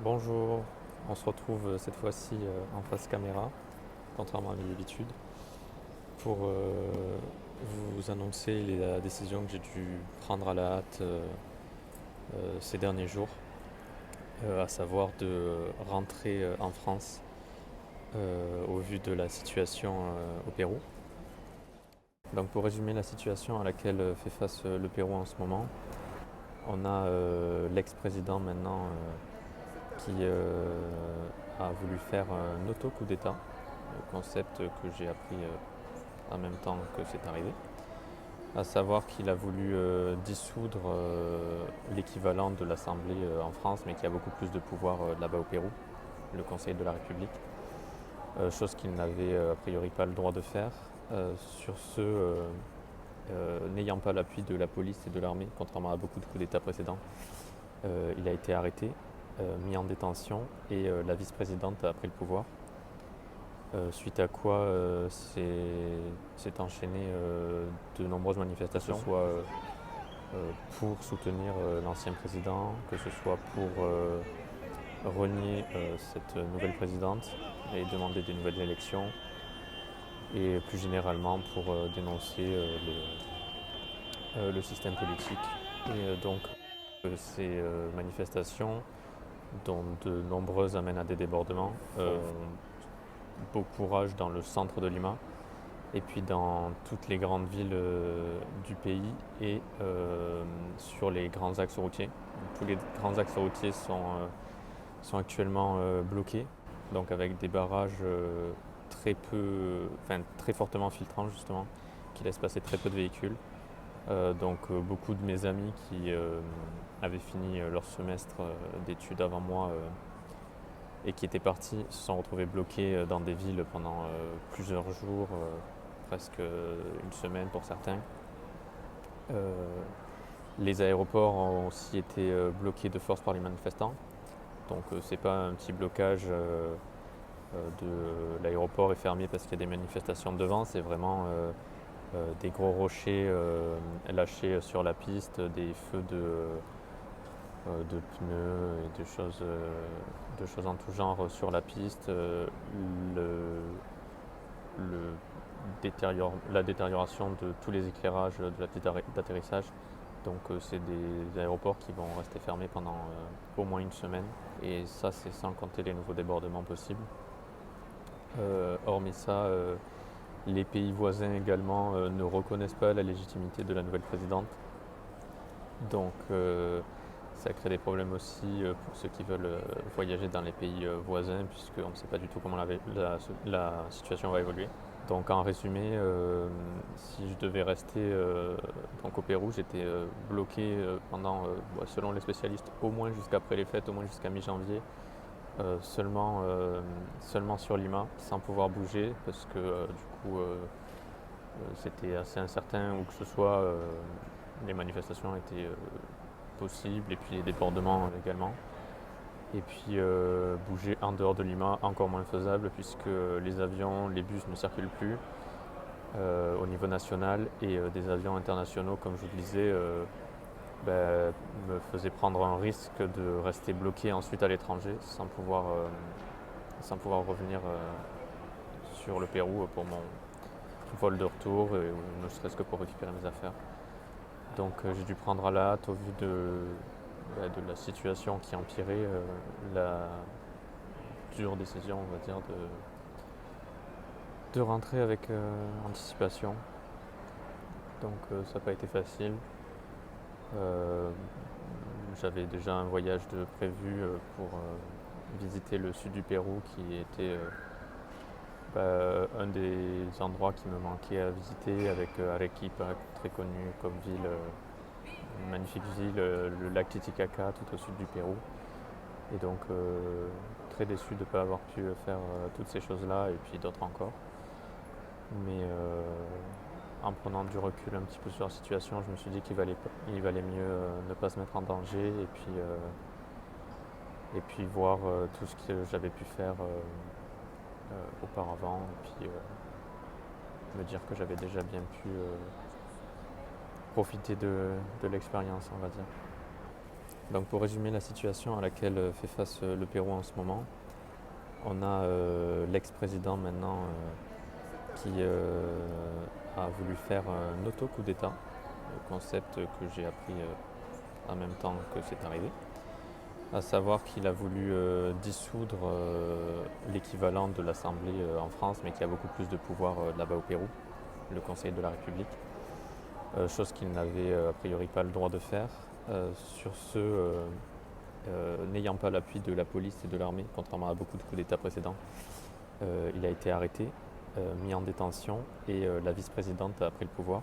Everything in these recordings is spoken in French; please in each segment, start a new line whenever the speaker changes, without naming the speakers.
Bonjour, on se retrouve cette fois-ci en face caméra, contrairement à mes habitudes, pour vous annoncer la décision que j'ai dû prendre à la hâte ces derniers jours, à savoir de rentrer en France au vu de la situation au Pérou. Donc pour résumer la situation à laquelle fait face le Pérou en ce moment, on a l'ex-président maintenant qui a voulu faire un auto-coup d'État, le concept que j'ai appris en même temps que c'est arrivé, à savoir qu'il a voulu dissoudre l'équivalent de l'Assemblée en France, mais qui a beaucoup plus de pouvoir là-bas au Pérou, le Conseil de la République, chose qu'il n'avait a priori pas le droit de faire. Sur ce, n'ayant pas l'appui de la police et de l'armée, contrairement à beaucoup de coups d'État précédents, il a été arrêté, mis en détention et la vice-présidente a pris le pouvoir. Suite à quoi s'est enchaîné de nombreuses manifestations, que ce soit pour soutenir l'ancien président, que ce soit pour renier cette nouvelle présidente et demander des nouvelles élections, et plus généralement pour dénoncer le système politique. Et donc ces manifestations, dont de nombreuses amènent à des débordements, beau courage dans le centre de Lima et puis dans toutes les grandes villes du pays et sur les grands axes routiers. Tous les grands axes routiers sont actuellement bloqués, donc avec des barrages très fortement filtrants justement, qui laissent passer très peu de véhicules. Donc beaucoup de mes amis qui avaient fini leur semestre d'études avant moi et qui étaient partis se sont retrouvés bloqués dans des villes pendant plusieurs jours, presque une semaine pour certains. Les aéroports ont aussi été bloqués de force par les manifestants. Donc c'est pas un petit blocage de l'aéroport est fermé parce qu'il y a des manifestations devant, c'est vraiment des gros rochers lâchés sur la piste, des feux de pneus et de choses en tout genre sur la piste, la détérioration de tous les éclairages de la piste d'atterrissage. Donc c'est des aéroports qui vont rester fermés pendant au moins une semaine. Et ça, c'est sans compter les nouveaux débordements possibles. Hormis ça, les pays voisins également ne reconnaissent pas la légitimité de la nouvelle présidente. Donc ça crée des problèmes aussi pour ceux qui veulent voyager dans les pays voisins, puisqu'on ne sait pas du tout comment la situation va évoluer. Donc en résumé, si je devais rester donc au Pérou, j'étais bloqué pendant, selon les spécialistes, au moins jusqu'après les fêtes, au moins jusqu'à mi-janvier, seulement sur Lima, sans pouvoir bouger, parce que du coup c'était assez incertain où que ce soit, les manifestations étaient possibles et puis les débordements également. Et puis bouger en dehors de Lima, encore moins faisable puisque les avions, les bus ne circulent plus au niveau national et des avions internationaux, comme je vous le disais, me faisaient prendre un risque de rester bloqué ensuite à l'étranger sans pouvoir revenir sur le Pérou pour mon vol de retour ou ne serait-ce que pour récupérer mes affaires. Donc j'ai dû prendre à la hâte au vu de la situation qui empirait, la dure décision, on va dire, de rentrer avec anticipation. Donc ça n'a pas été facile. J'avais déjà un voyage de prévu pour visiter le sud du Pérou qui était un des endroits qui me manquait à visiter, avec Arequipa, très connu comme ville, une magnifique ville, le lac Titicaca tout au sud du Pérou. Et donc très déçu de ne pas avoir pu faire toutes ces choses-là et puis d'autres encore. Mais en prenant du recul un petit peu sur la situation, je me suis dit qu'il valait mieux ne pas se mettre en danger et puis voir tout ce que j'avais pu faire auparavant et puis me dire que j'avais déjà bien pu profiter de l'expérience, on va dire. Donc pour résumer la situation à laquelle fait face le Pérou en ce moment, on a l'ex-président maintenant qui a voulu faire un auto-coup d'État, le concept que j'ai appris en même temps que c'est arrivé, à savoir qu'il a voulu dissoudre l'équivalent de l'Assemblée en France, mais qui a beaucoup plus de pouvoir là-bas au Pérou, le Conseil de la République, chose qu'il n'avait a priori pas le droit de faire. Sur ce, n'ayant pas l'appui de la police et de l'armée, contrairement à beaucoup de coups d'État précédents, il a été arrêté, mis en détention et la vice-présidente a pris le pouvoir.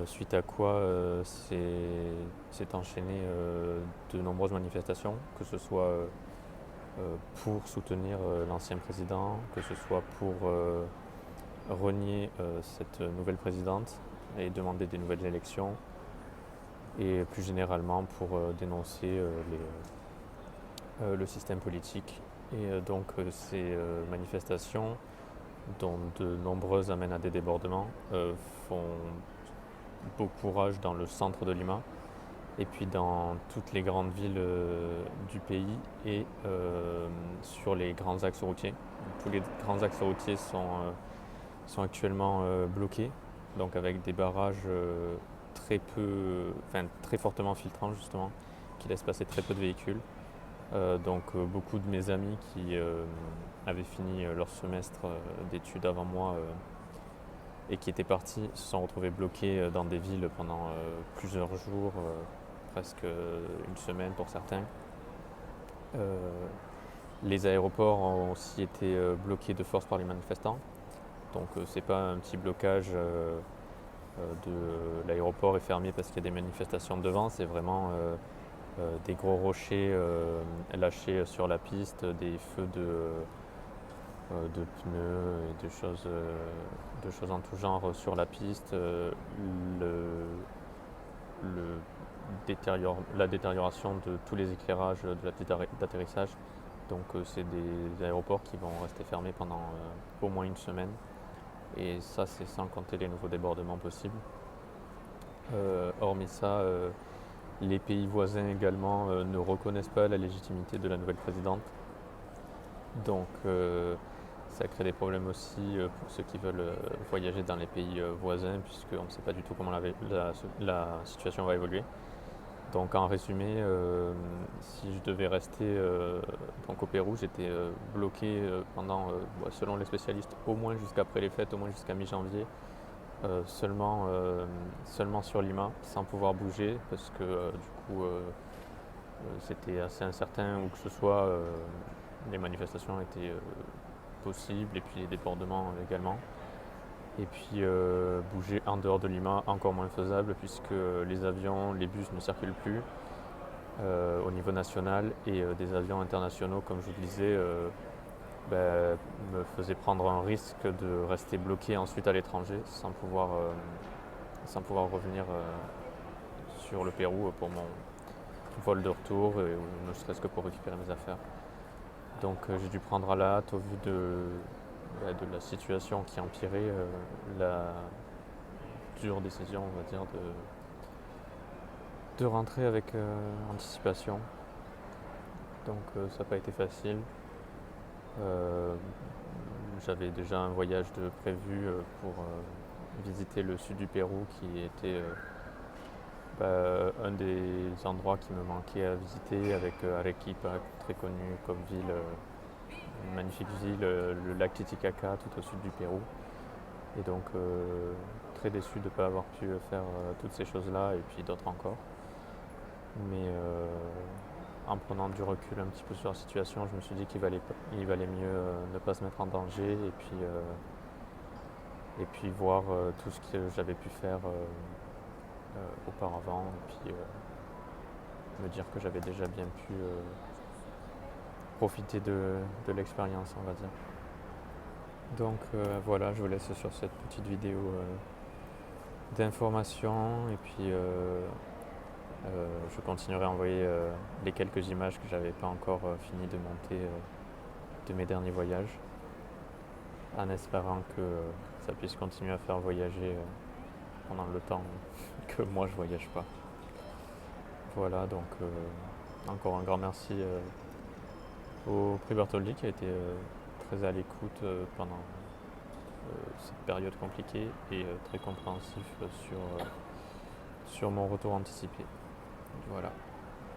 Suite à quoi s'est enchaîné de nombreuses manifestations, que ce soit pour soutenir l'ancien président, que ce soit pour renier cette nouvelle présidente et demander des nouvelles élections, et plus généralement pour dénoncer le système politique. Et donc ces manifestations, dont de nombreuses amènent à des débordements, font beaucoup rage dans le centre de Lima et puis dans toutes les grandes villes du pays et sur les grands axes routiers. Tous les grands axes routiers sont actuellement bloqués, donc avec des barrages très fortement filtrants justement, qui laissent passer très peu de véhicules. Donc beaucoup de mes amis qui avaient fini leur semestre d'études avant moi et qui étaient partis se sont retrouvés bloqués dans des villes pendant plusieurs jours, presque une semaine pour certains. Les aéroports ont aussi été bloqués de force par les manifestants. Donc c'est pas un petit blocage de l'aéroport est fermé parce qu'il y a des manifestations devant, c'est vraiment des gros rochers lâchés sur la piste, des feux de pneus et de choses en tout genre sur la piste, la détérioration de tous les éclairages de la piste d'atterrissage. Donc c'est des aéroports qui vont rester fermés pendant au moins une semaine. Et ça, c'est sans compter les nouveaux débordements possibles. Hormis ça, les pays voisins également ne reconnaissent pas la légitimité de la nouvelle présidente. Donc ça crée des problèmes aussi pour ceux qui veulent voyager dans les pays voisins, puisqu'on ne sait pas du tout comment la situation va évoluer. Donc en résumé, si je devais rester donc au Pérou, j'étais bloqué pendant, selon les spécialistes, au moins jusqu'après les fêtes, au moins jusqu'à mi-janvier, seulement sur Lima, sans pouvoir bouger, parce que du coup c'était assez incertain où que ce soit, les manifestations étaient possibles et puis les débordements également. Et puis bouger en dehors de Lima, encore moins faisable puisque les avions, les bus ne circulent plus au niveau national et des avions internationaux, comme je vous le disais, me faisaient prendre un risque de rester bloqué ensuite à l'étranger sans pouvoir revenir sur le Pérou pour mon vol de retour, ou ne serait-ce que pour récupérer mes affaires. Donc j'ai dû prendre à la hâte au vu de la situation qui empirait, la dure décision, on va dire, de rentrer avec anticipation. Donc ça n'a pas été facile. J'avais déjà un voyage de prévu pour visiter le sud du Pérou qui était un des endroits qui me manquait à visiter, avec Arequipa, très connu comme ville, une magnifique ville, le lac Titicaca tout au sud du Pérou. Et donc très déçu de ne pas avoir pu faire toutes ces choses-là et puis d'autres encore. Mais en prenant du recul un petit peu sur la situation, je me suis dit qu'il valait mieux ne pas se mettre en danger et puis voir tout ce que j'avais pu faire auparavant, et puis me dire que j'avais déjà bien pu profiter de l'expérience, on va dire. Donc voilà, je vous laisse sur cette petite vidéo d'information, et puis je continuerai à envoyer les quelques images que j'avais pas encore fini de monter de mes derniers voyages, en espérant que ça puisse continuer à faire voyager pendant le temps que moi je voyage pas. Voilà, donc encore un grand merci au prix Bertholdi qui a été très à l'écoute pendant cette période compliquée et très compréhensif sur mon retour anticipé. Voilà.